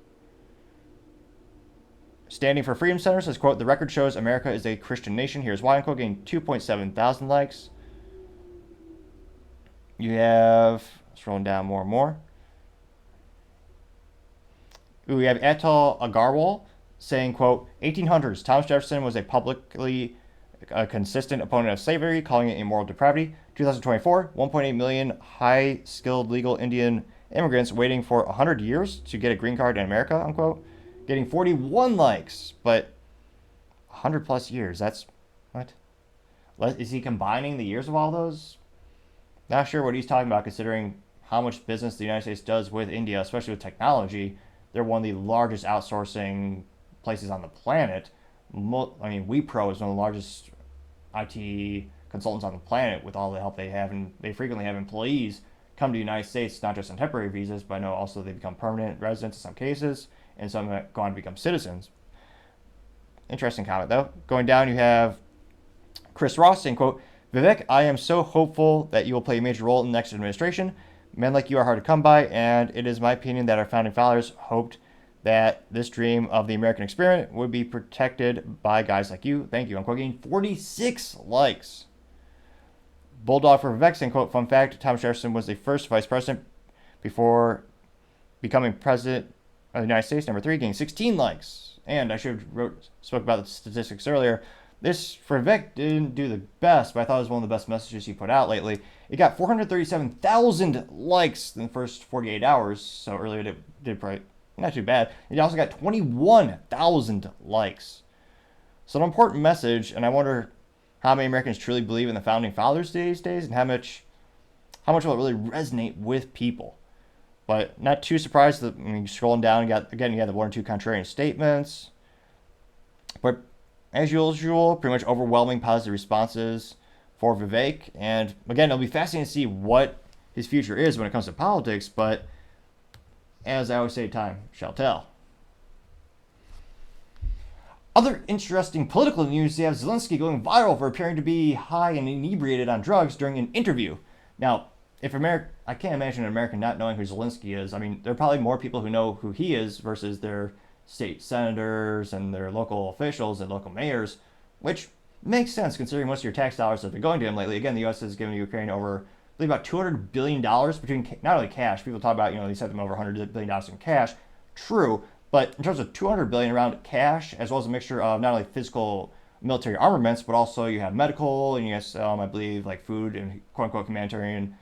Standing for Freedom Center says, quote, the record shows America is a Christian nation. Here's why, unquote, getting 2.7 thousand likes. You have, scrolling down more and more. We have Atal Agarwal saying, quote, 1800s, Thomas Jefferson was a publicly consistent opponent of slavery, calling it a moral depravity. 2024, 1.8 million high-skilled legal Indian immigrants waiting for 100 years to get a green card in America, unquote, getting 41 likes, but 100 plus years, that's, what? Is he combining the years of all those? Not sure what he's talking about, considering how much business the United States does with India, especially with technology. They're one of the largest outsourcing places on the planet. Wipro is one of the largest IT consultants on the planet with all the help they have, and they frequently have employees come to the United States, not just on temporary visas, but I know also they become permanent residents in some cases, and some go on to become citizens. Interesting comment, though. Going down, you have Chris Ross saying, quote, Vivek, I am so hopeful that you will play a major role in the next administration. Men like you are hard to come by, and it is my opinion that our founding fathers hoped that this dream of the American experiment would be protected by guys like you. Thank you. I'm quoting 46 likes. Bulldog for Vivek saying, quote, fun fact, Thomas Jefferson was the first vice president before becoming president of the United States. Number 3, getting 16 likes. And I should have spoke about the statistics earlier. This, for Vivek, didn't do the best, but I thought it was one of the best messages he put out lately. It got 437,000 likes in the first 48 hours, so earlier it did probably not too bad. It also got 21,000 likes. So an important message, and I wonder how many Americans truly believe in the founding fathers these days, and how much will it really resonate with people. But not too surprised that scrolling down, you got the one or two contrarian statements. But as usual, pretty much overwhelming positive responses for Vivek. And again, it'll be fascinating to see what his future is when it comes to politics. But as I always say, time shall tell. Other interesting political news, you have Zelenskyy going viral for appearing to be high and inebriated on drugs during an interview. Now, I can't imagine an American not knowing who Zelenskyy is. I mean, there are probably more people who know who he is versus their state senators and their local officials and local mayors, which makes sense considering most of your tax dollars have been going to him lately. Again, the U.S. has given Ukraine over believe about $200 billion between not only cash, people talk about, they sent them over $100 billion in cash. True, but in terms of $200 billion around cash, as well as a mixture of not only physical military armaments, but also you have medical and you have, I believe, like food and quote unquote humanitarian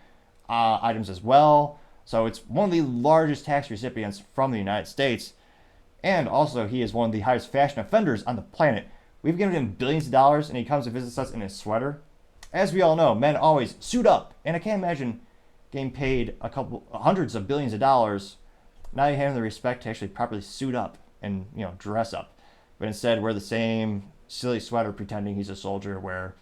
items as well. So it's one of the largest tax recipients from the United States. And also, he is one of the highest fashion offenders on the planet. We've given him billions of dollars, and he comes and visits us in his sweater. As we all know, men always suit up, and I can't imagine getting paid hundreds of billions of dollars, not even having the respect to actually properly suit up and dress up, but instead wear the same silly sweater pretending he's a soldier. Where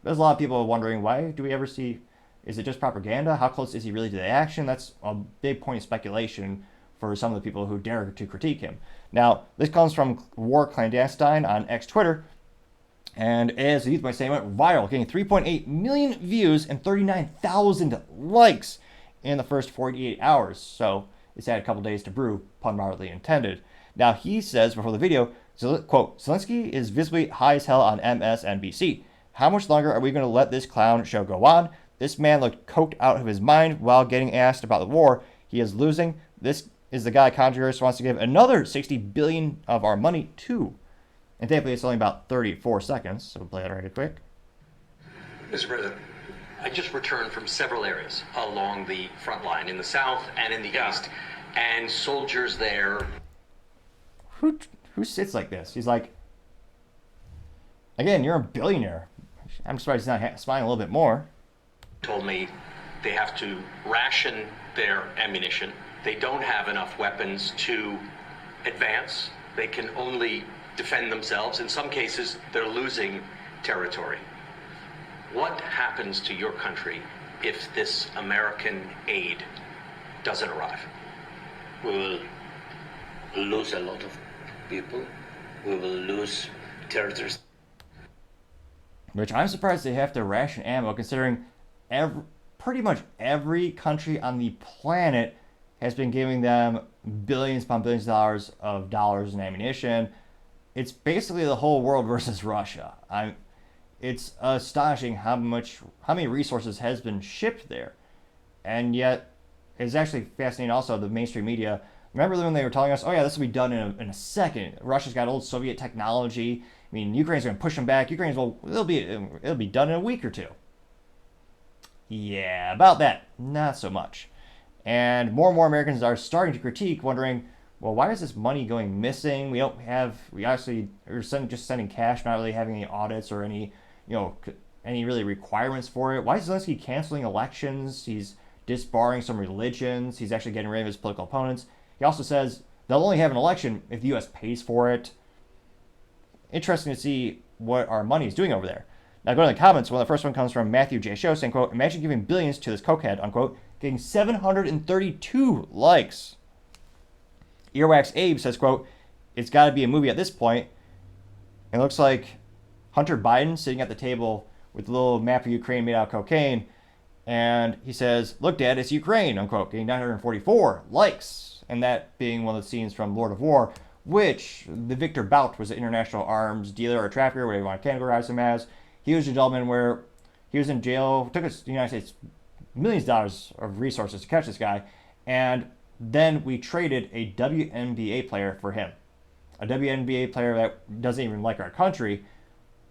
there's a lot of people wondering, why do we ever see? Is it just propaganda? How close is he really to the action? That's a big point of speculation for some of the people who dare to critique him. Now, this comes from War Clandestine on X Twitter, and as the youth might say, it went viral, getting 3.8 million views and 39,000 likes in the first 48 hours. So it's had a couple days to brew, pun mildly intended. Now, he says before the video, quote, Zelenskyy is visibly high as hell on MSNBC. How much longer are we going to let this clown show go on? This man looked coked out of his mind while getting asked about the war. He is losing. This is the guy Congress wants to give another $60 billion of our money to. And thankfully, it's only about 34 seconds, so we'll play that right quick. Mr. President, I just returned from several areas along the front line in the south and in the east, and soldiers there. Who sits like this? He's like, again, you're a billionaire. I'm surprised he's not smiling a little bit more. Told me they have to ration their ammunition. They don't have enough weapons to advance. They can only defend themselves. In some cases, they're losing territory. What happens to your country if this American aid doesn't arrive? We will lose a lot of people. We will lose territories. Which I'm surprised they have to ration ammo, considering pretty much every country on the planet has been giving them billions upon billions of dollars in ammunition. It's basically the whole world versus Russia. It's astonishing how many resources has been shipped there. And yet, it's actually fascinating also, the mainstream media. Remember when they were telling us, oh yeah, this will be done in a second. Russia's got old Soviet technology. I mean, Ukraine's going to push them back. It'll be done in a week or two. Yeah, about that, not so much. And more Americans are starting to critique, wondering, well, why is this money going missing? We actually are just sending cash, not really having any audits or any really requirements for it. Why is Zelenskyy canceling elections? He's disbarring some religions. He's actually getting rid of his political opponents. He also says they'll only have an election if the U.S. pays for it. Interesting to see what our money is doing over there. Now, go to the comments. Well, the first one comes from Matthew J. Show saying, quote, imagine giving billions to this cokehead, unquote, getting 732 likes. Earwax Abe says, quote, it's got to be a movie at this point. It looks like Hunter Biden sitting at the table with a little map of Ukraine made out of cocaine. And he says, look, Dad, it's Ukraine, unquote, getting 944 likes. And that being one of the scenes from Lord of War, which the Victor Bout was an international arms dealer or trafficker, whatever you want to categorize him as. He was a gentleman where he was in jail, took us the United States millions of dollars of resources to catch this guy, and then we traded a WNBA player for him. A WNBA player that doesn't even like our country,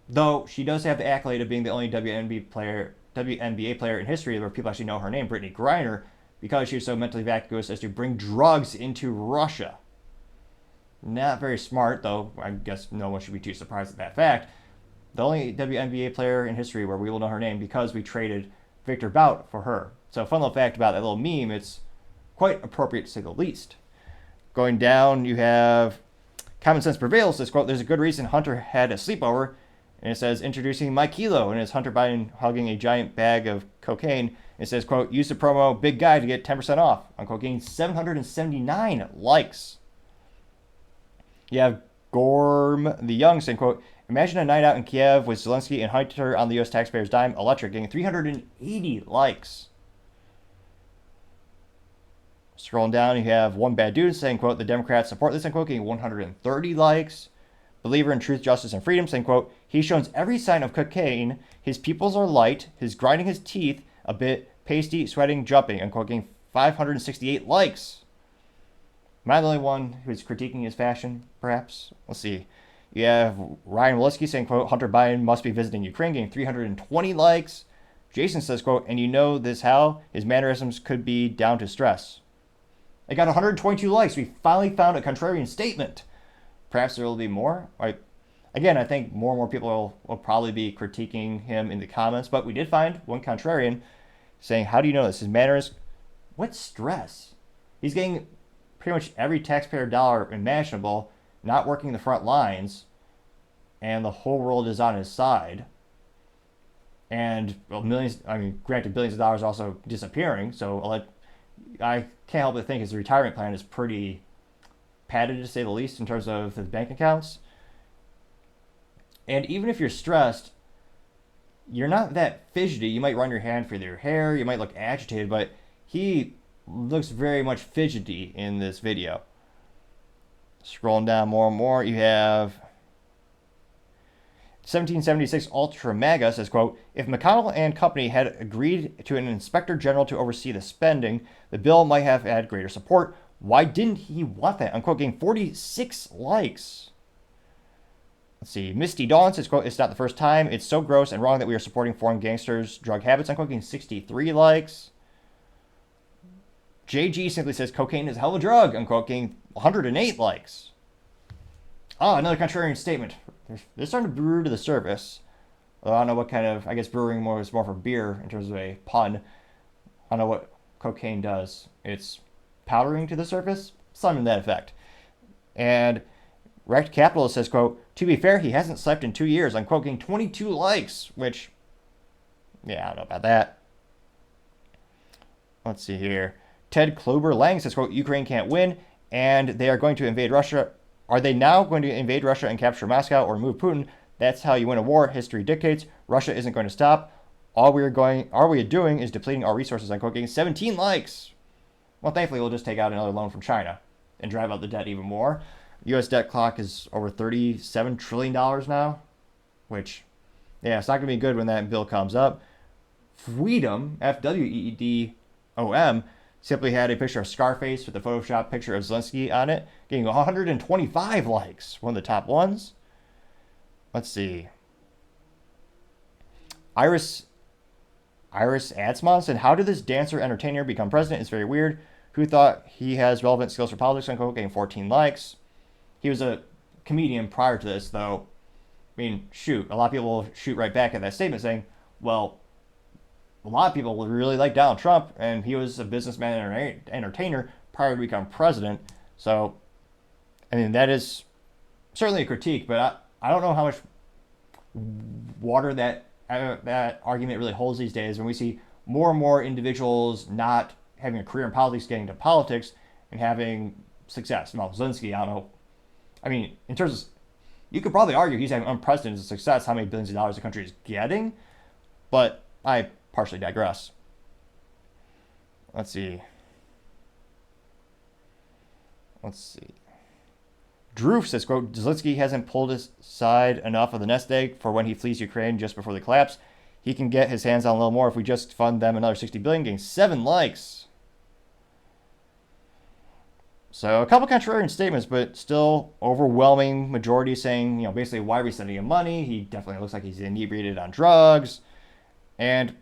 though she does have the accolade of being the only WNBA player in history where people actually know her name, Brittany Griner, because she was so mentally vacuous as to bring drugs into Russia. Not very smart, though I guess no one should be too surprised at that fact. The only WNBA player in history where we will know her name because we traded Victor Bout for her. So fun little fact about that little meme, it's quite appropriate to say the least. Going down, you have Common Sense Prevails says, quote, there's a good reason Hunter had a sleepover. And it says, introducing My Kilo, and it's Hunter Biden hugging a giant bag of cocaine. It says, quote, use the promo Big Guy to get 10% off. Unquote, getting 779 likes. You have Gorm the Young saying, quote, imagine a night out in Kiev with Zelenskyy and Hunter on the U.S. taxpayer's dime, electric, getting 380 likes. Scrolling down, you have One Bad Dude saying, quote, the Democrats support this, unquote, getting 130 likes. Believer in Truth, Justice, and Freedom saying, quote, he shows every sign of cocaine. His pupils are light. His grinding his teeth a bit pasty, sweating, jumping, unquote, getting 568 likes. Am I the only one who's critiquing his fashion, perhaps? Let's see. You have Ryan Walensky saying, quote, Hunter Biden must be visiting Ukraine, getting 320 likes. Jason says, quote, and you know this how? His mannerisms could be down to stress. It got 122 likes. We finally found a contrarian statement. Perhaps there will be more. Again, I think more and more people will probably be critiquing him in the comments, but we did find one contrarian saying, how do you know this? His manners, what stress? He's getting pretty much every taxpayer dollar imaginable, not working the front lines, and the whole world is on his side. And millions, granted, billions of dollars also disappearing, so I can't help but think his retirement plan is pretty padded, to say the least, in terms of his bank accounts. And even if you're stressed, you're not that fidgety. You might run your hand through your hair, you might look agitated, but he looks very much fidgety in this video. Scrolling down more and more, you have 1776 Ultra Maga says, quote, if McConnell and company had agreed to an inspector general to oversee the spending, the bill might have had greater support. Why didn't he want that? Unquote, getting 46 likes. Let's see. Misty Dawn says, quote, it's not the first time. It's so gross and wrong that we are supporting foreign gangsters' drug habits. Unquote, getting 63 likes. JG simply says, cocaine is a hell of a drug. Unquote, getting 108 likes. Oh, another contrarian statement. They're starting to brew to the surface. I don't know what kind of, I guess brewing is more for beer in terms of a pun. I don't know what cocaine does. It's powdering to the surface? Something to that effect. And Wrecked Capitalist says, quote, to be fair, he hasn't slept in 2 years. Unquote, getting 22 likes, which, yeah, I don't know about that. Let's see here. Ted Klober Lang says, quote, Ukraine can't win, and they are going to invade Russia. Are they now going to invade Russia and capture Moscow or remove Putin? That's how you win a war. History dictates. Russia isn't going to stop. All we are doing is depleting our resources. Unquote, getting 17 likes. Well, thankfully, we'll just take out another loan from China and drive out the debt even more. The U.S. debt clock is over $37 trillion now, which, yeah, it's not going to be good when that bill comes up. Freedom, F-W-E-E-D-O-M, simply had a picture of Scarface with a Photoshop picture of Zelenskyy on it, getting 125 likes, one of the top ones. Let's see. Iris Adsmon said, how did this dancer entertainer become president? It's very weird. Who thought he has relevant skills for politics? Unquote, getting 14 likes. He was a comedian prior to this, though. I mean, shoot, a lot of people shoot right back at that statement saying, well, a lot of people really like Donald Trump, and he was a businessman and entertainer prior to becoming president. So, I mean, that is certainly a critique, but I don't know how much water that argument really holds these days when we see more and more individuals not having a career in politics getting into politics and having success. Well, Zelenskyy, I don't know. I mean, in terms of, you could probably argue he's having unprecedented success, how many billions of dollars the country is getting, but I partially digress. Let's see. Drew says, quote, Zelenskyy hasn't pulled aside enough of the nest egg for when he flees Ukraine just before the collapse. He can get his hands on a little more if we just fund them another $60 billion, getting 7 likes. So a couple contrarian statements, but still overwhelming majority saying, basically, why are we sending him money? He definitely looks like he's inebriated on drugs. And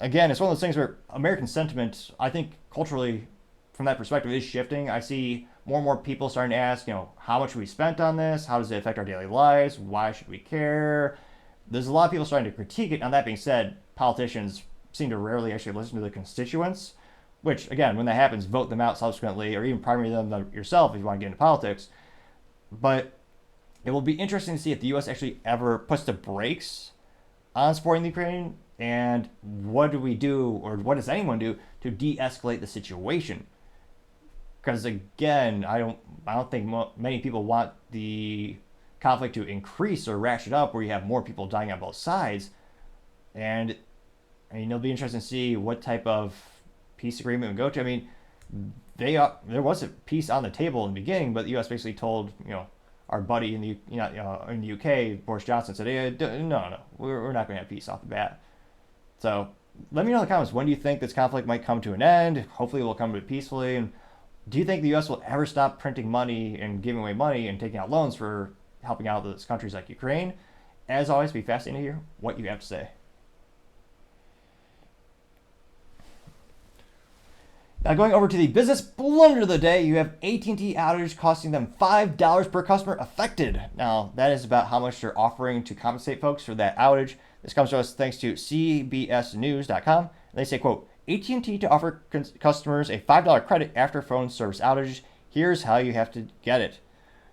again, it's one of those things where American sentiment, I think culturally, from that perspective, is shifting. I see more and more people starting to ask, how much we spent on this? How does it affect our daily lives? Why should we care? There's a lot of people starting to critique it. Now, that being said, politicians seem to rarely actually listen to the constituents, which, again, when that happens, vote them out subsequently, or even primary them yourself if you want to get into politics. But it will be interesting to see if the U.S. actually ever puts the brakes on supporting the Ukraine, and what do we do, or what does anyone do to de-escalate the situation? Because again, I don't think many people want the conflict to increase or ratchet up, where you have more people dying on both sides. And it'll be interesting to see what type of peace agreement we go to. I mean, there was a peace on the table in the beginning, but the U.S. basically told our buddy in the in the UK, Boris Johnson, said, hey, no, we're not going to have peace off the bat. So Let me know in the comments, when do you think this conflict might come to an end? Hopefully it will come to it peacefully. And do you think the U.S. will ever stop printing money and giving away money and taking out loans for helping out those countries like Ukraine? As always, be fascinating to hear what you have to say. Now going over to the business blunder of the day, you have AT&T outage costing them $5 per customer affected. Now that is about how much they're offering to compensate folks for that outage. This comes to us thanks to cbsnews.com. They say, quote, AT&T to offer customers a $5 credit after phone service outage. Here's how you have to get it.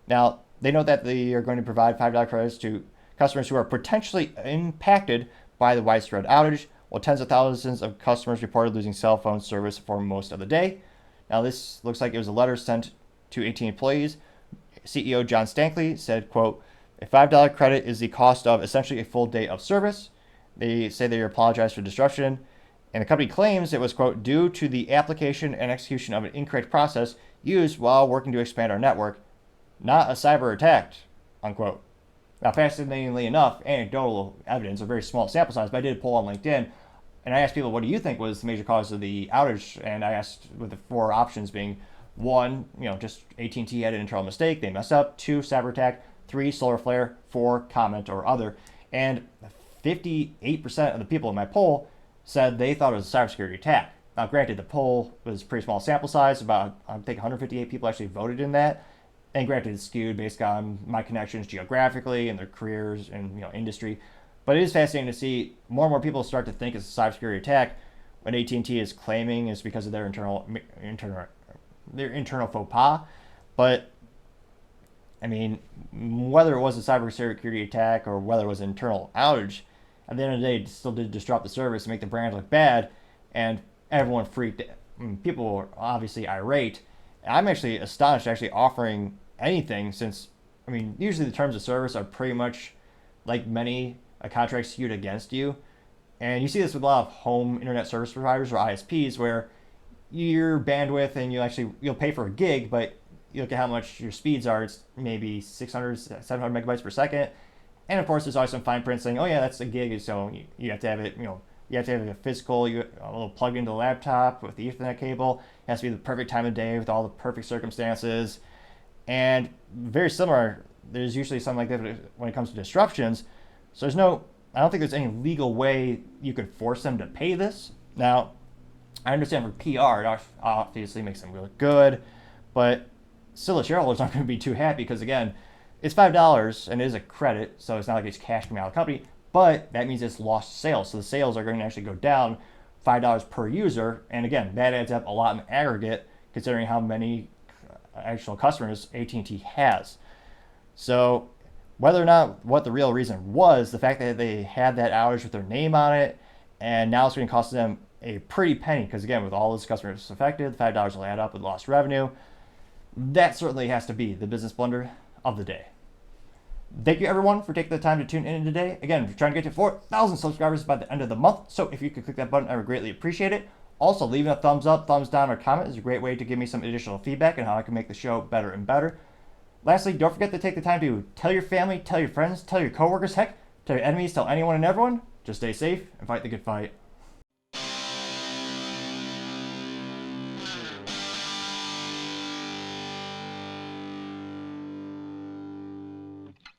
Now, they note that they are going to provide $5 credits to customers who are potentially impacted by the widespread outage, while tens of thousands of customers reported losing cell phone service for most of the day. Now, this looks like it was a letter sent to AT&T employees. CEO John Stankley said, quote, a $5 credit is the cost of essentially a full day of service. They say they apologize for disruption, and the company claims it was, quote, due to the application and execution of an incorrect process used while working to expand our network, not a cyber attack, unquote. Now, fascinatingly enough, anecdotal evidence, a very small sample size, but I did a poll on LinkedIn, and I asked people, what do you think was the major cause of the outage? And I asked with the 4 options being, 1, just AT&T had an internal mistake, they messed up. 2, cyber attack. 3, solar flare. 4, comment or other. And 58% of the people in my poll said they thought it was a cybersecurity attack. Now, granted, the poll was a pretty small sample size. About, I think, 158 people actually voted in that. And granted, it's skewed based on my connections geographically and their careers and industry. But it is fascinating to see more and more people start to think it's a cybersecurity attack when AT&T is claiming it's because of their internal faux pas. But I mean, whether it was a cybersecurity attack or whether it was an internal outage, at the end of the day, it still did disrupt the service and make the brand look bad, and everyone freaked out. People were obviously irate. I'm actually astonished actually offering anything, since, usually the terms of service are pretty much like many a contract skewed against you. And you see this with a lot of home internet service providers or ISPs, where your bandwidth and you'll pay for a gig, but you look at how much your speeds are, it's maybe 600, 700 megabytes per second. And of course, there's always some fine print saying, oh yeah, that's a gig, so you have to have it, you have to have a physical, a little plugged into the laptop with the Ethernet cable. It has to be the perfect time of day with all the perfect circumstances. And very similar, there's usually something like that when it comes to disruptions. So I don't think there's any legal way you could force them to pay this. Now, I understand for PR, it obviously makes them look good, but still the shareholders aren't going to be too happy because, again, it's $5 and it is a credit, so it's not like it's cash coming out of the company, but that means it's lost sales. So the sales are going to actually go down $5 per user, and again, that adds up a lot in aggregate considering how many actual customers AT&T has. So whether or not what the real reason was, the fact that they had that outage with their name on it, and now it's going to cost them a pretty penny, because again, with all those customers affected, the $5 will add up with lost revenue. That certainly has to be the business blunder of the day. Thank you everyone for taking the time to tune in today. Again, we're trying to get to 4,000 subscribers by the end of the month, so if you could click that button, I would greatly appreciate it. Also, leaving a thumbs up, thumbs down, or comment is a great way to give me some additional feedback on how I can make the show better and better. Lastly, don't forget to take the time to tell your family, tell your friends, tell your coworkers, heck, tell your enemies, tell anyone and everyone. Just stay safe and fight the good fight.